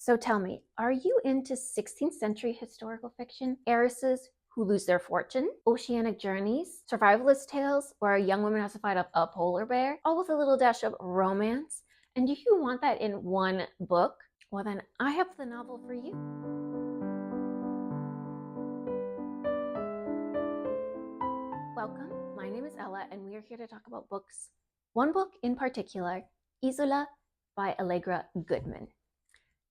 So tell me, are you into 16th century historical fiction, heiresses who lose their fortune, oceanic journeys, survivalist tales where a young woman has to fight a polar bear, all with a little dash of romance? And do you want that in one book? Well, then I have the novel for you. Welcome, my name is Ella, and we are here to talk about books. One book in particular, ISOLA by Allegra Goodman.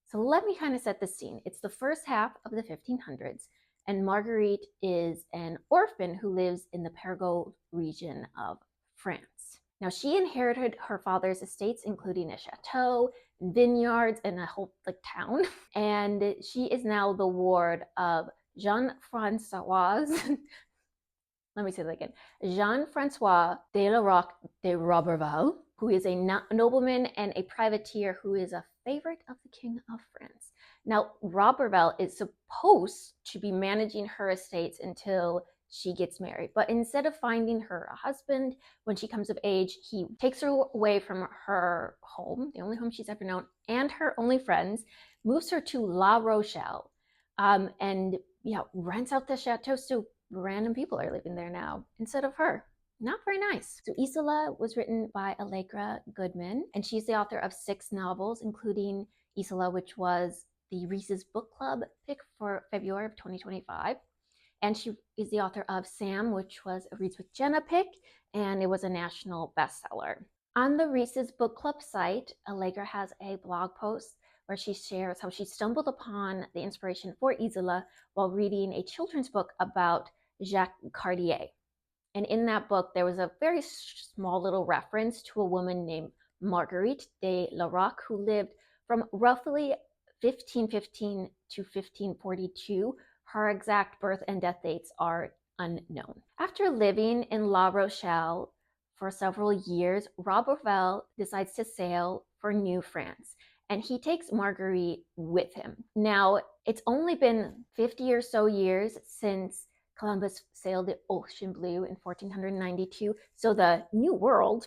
So let me kind of set the scene. It's the first half of the 1500s, and Marguerite is an orphan who lives in the Périgord region of France. Now, she inherited her father's estates, including a chateau, vineyards, and a whole town. And she is now the ward of Jean-Francois, let me say that again, Jean-Francois de la Roque de Roberval, who is a nobleman and a privateer who is a favorite of the King of France. Now, Roberval is supposed to be managing her estates until she gets married, but instead of finding her a husband when she comes of age, he takes her away from her home, the only home she's ever known, and her only friends, moves her to La Rochelle, and rents out the chateau so random people are living there now instead of her. Not very nice. So Isola was written by Allegra Goodman, and she's the author of 6 novels, including Isola, which was the Reese's Book Club pick for February of 2025. And she is the author of Sam, which was a Reads with Jenna pick, and it was a national bestseller. On the Reese's Book Club site, Allegra has a blog post where she shares how she stumbled upon the inspiration for Isola while reading a children's book about Jacques Cartier. And in that book, there was a very small little reference to a woman named Marguerite de la Roque, who lived from roughly 1515 to 1542. Her exact birth and death dates are unknown. After living in La Rochelle for several years, Roberval decides to sail for New France, and he takes Marguerite with him. Now, it's only been 50 or so years since Columbus sailed the ocean blue in 1492, so the New World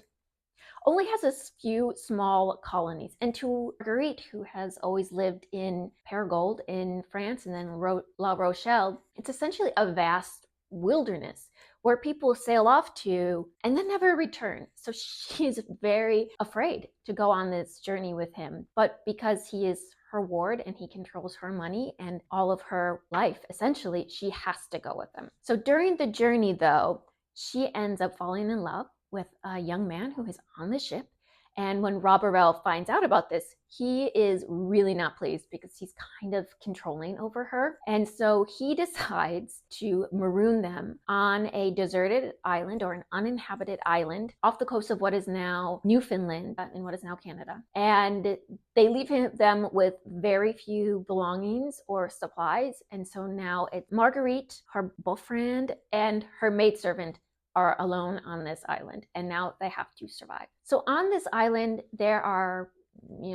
only has a few small colonies. And to Marguerite, who has always lived in Périgord in France and then La Rochelle, it's essentially a vast wilderness where people sail off to and then never return. So she's very afraid to go on this journey with him. But because he is her ward and he controls her money and all of her life, essentially, she has to go with him. So during the journey, though, she ends up falling in love with a young man who is on the ship. And when Roberval finds out about this, he is really not pleased because he's kind of controlling over her. And so he decides to maroon them on a deserted island or an uninhabited island off the coast of what is now Newfoundland in what is now Canada. And they leave them with very few belongings or supplies. And so now it's Marguerite, her boyfriend, and her maidservant are alone on this island, and now they have to survive. So on this island, there are,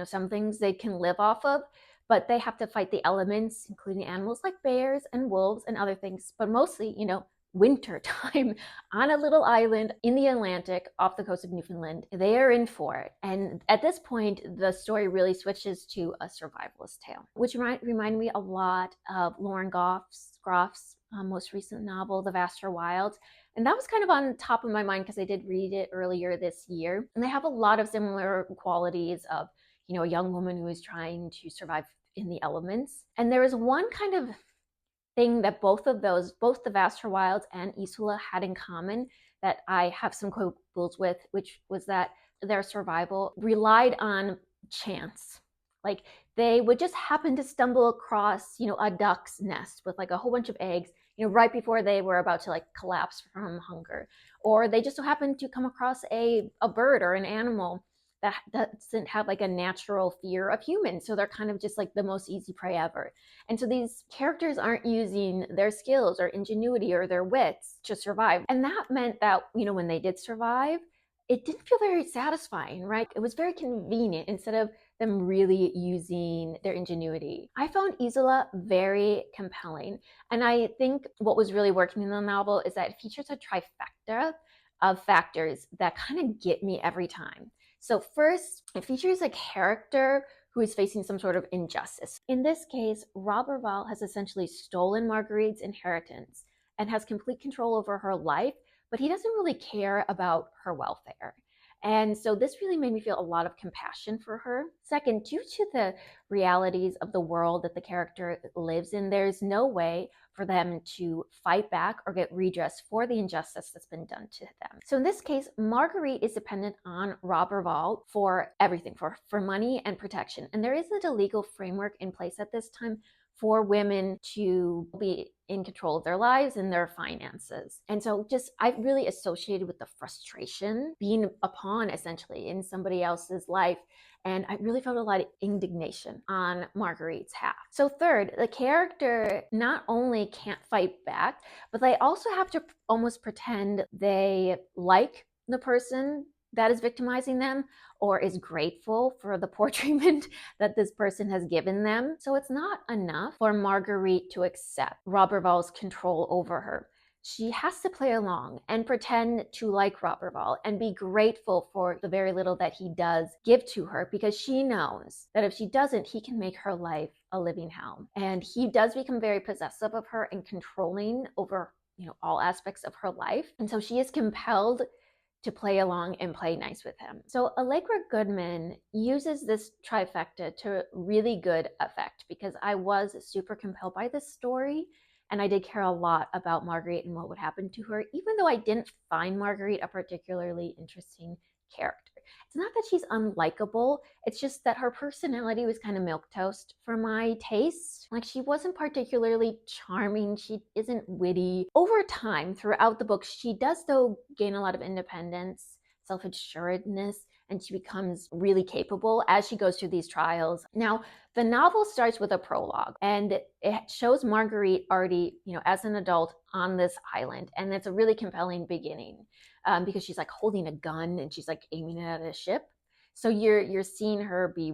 some things they can live off of, but they have to fight the elements, including animals like bears and wolves and other things, but mostly, winter time on a little island in the Atlantic off the coast of Newfoundland. They are in for it. And at this point, the story really switches to a survivalist tale, which reminded me a lot of Lauren Groff's most recent novel, The Vaster Wilds. And that was kind of on top of my mind because I did read it earlier this year. And they have a lot of similar qualities of, a young woman who is trying to survive in the elements. And there is one kind of thing that both The Vaster Wilds and Isola had in common that I have some quibbles with, which was that their survival relied on chance. Like they would just happen to stumble across, a duck's nest with a whole bunch of eggs, right before they were about to collapse from hunger. Or they just so happened to come across a bird or an animal that doesn't have a natural fear of humans. So they're kind of just the most easy prey ever. And so these characters aren't using their skills or ingenuity or their wits to survive. And that meant that, when they did survive, it didn't feel very satisfying, right? It was very convenient instead of them really using their ingenuity. I found Isola very compelling. And I think what was really working in the novel is that it features a trifecta of factors that kind of get me every time. So first, it features a character who is facing some sort of injustice. In this case, Roberval has essentially stolen Marguerite's inheritance and has complete control over her life, but he doesn't really care about her welfare. And so this really made me feel a lot of compassion for her. Second, due to the realities of the world that the character lives in, there's no way for them to fight back or get redress for the injustice that's been done to them. So in this case, Marguerite is dependent on Roberval for everything, for money and protection. And there isn't a legal framework in place at this time for women to be in control of their lives and their finances. And so I really associated with the frustration being a pawn essentially in somebody else's life. And I really felt a lot of indignation on Marguerite's half. So third, the character not only can't fight back, but they also have to almost pretend they like the person that is victimizing them or is grateful for the poor treatment that this person has given them. So it's not enough for Marguerite to accept Roberval's control over her. She has to play along and pretend to like Roberval and be grateful for the very little that he does give to her, because she knows that if she doesn't, he can make her life a living hell. And he does become very possessive of her and controlling over, all aspects of her life. And so she is compelled to play along and play nice with him. So Allegra Goodman uses this trifecta to really good effect, because I was super compelled by this story and I did care a lot about Marguerite and what would happen to her, even though I didn't find Marguerite a particularly interesting character. It's not that she's unlikable, it's just that her personality was kind of milquetoast for my taste. Like, she wasn't particularly charming, she isn't witty. Over time, throughout the book, she does though gain a lot of independence, self-assuredness, and she becomes really capable as she goes through these trials. Now, the novel starts with a prologue, and it shows Marguerite already, as an adult on this island, and it's a really compelling beginning. Because she's like holding a gun and she's like aiming it at a ship. So you're seeing her be,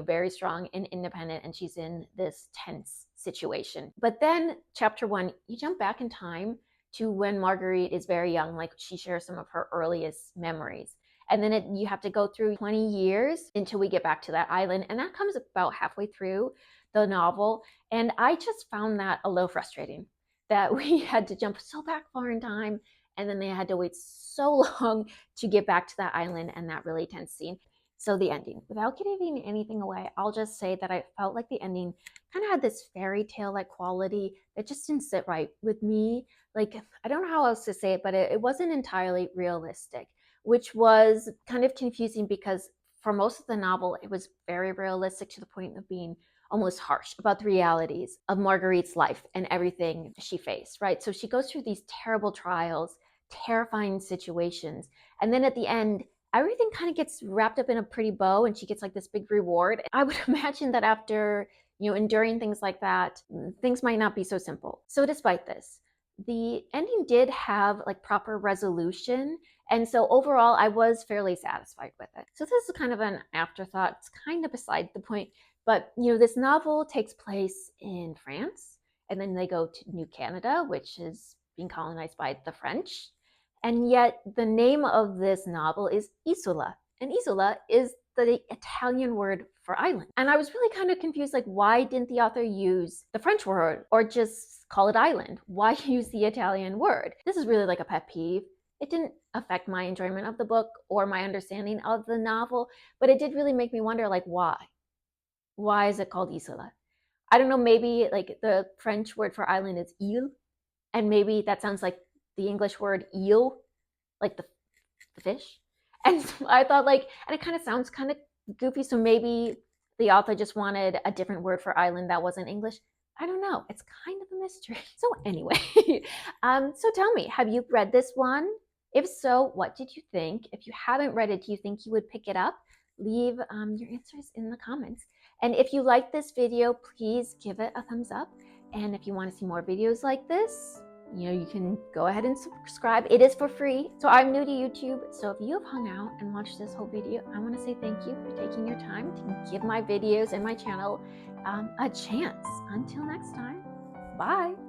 very strong and independent, and she's in this tense situation. But then chapter 1, you jump back in time to when Marguerite is very young, like she shares some of her earliest memories. And then you have to go through 20 years until we get back to that island. And that comes about halfway through the novel. And I just found that a little frustrating that we had to jump so back far in time, and then they had to wait so long to get back to that island and that really tense scene. So the ending, without giving anything away, I'll just say that I felt like the ending kind of had this fairy tale-like quality that just didn't sit right with me. Like, I don't know how else to say it, but it wasn't entirely realistic, which was kind of confusing because for most of the novel, it was very realistic to the point of being almost harsh about the realities of Marguerite's life and everything she faced, right? So she goes through these terrible trials, terrifying situations, and then at the end, everything kind of gets wrapped up in a pretty bow and she gets like this big reward. I would imagine that after, enduring things like that, things might not be so simple. So despite this, the ending did have like proper resolution. And so overall, I was fairly satisfied with it. So this is kind of an afterthought. It's kind of beside the point. But, this novel takes place in France, and then they go to New Canada, which is being colonized by the French. And yet the name of this novel is ISOLA, and ISOLA is the Italian word for island. And I was really kind of confused, like, why didn't the author use the French word or just call it island? Why use the Italian word? This is really like a pet peeve. It didn't affect my enjoyment of the book or my understanding of the novel, but it did really make me wonder, like, why? Why is it called Isola? I don't know, maybe like the French word for island is île, and maybe that sounds like the English word eel, like the fish. And I thought, like, and it kind of sounds kind of goofy, so maybe the author just wanted a different word for island that wasn't English. I don't know. It's kind of a mystery. So anyway, so tell me, have you read this one? If so, what did you think? If you haven't read it, do you think you would pick it up? Leave your answers in the comments. And if you like this video, please give it a thumbs up. And if you want to see more videos like this, you can go ahead and subscribe. It is for free. So I'm new to YouTube. So if you have hung out and watched this whole video, I want to say thank you for taking your time to give my videos and my channel a chance. Until next time, bye.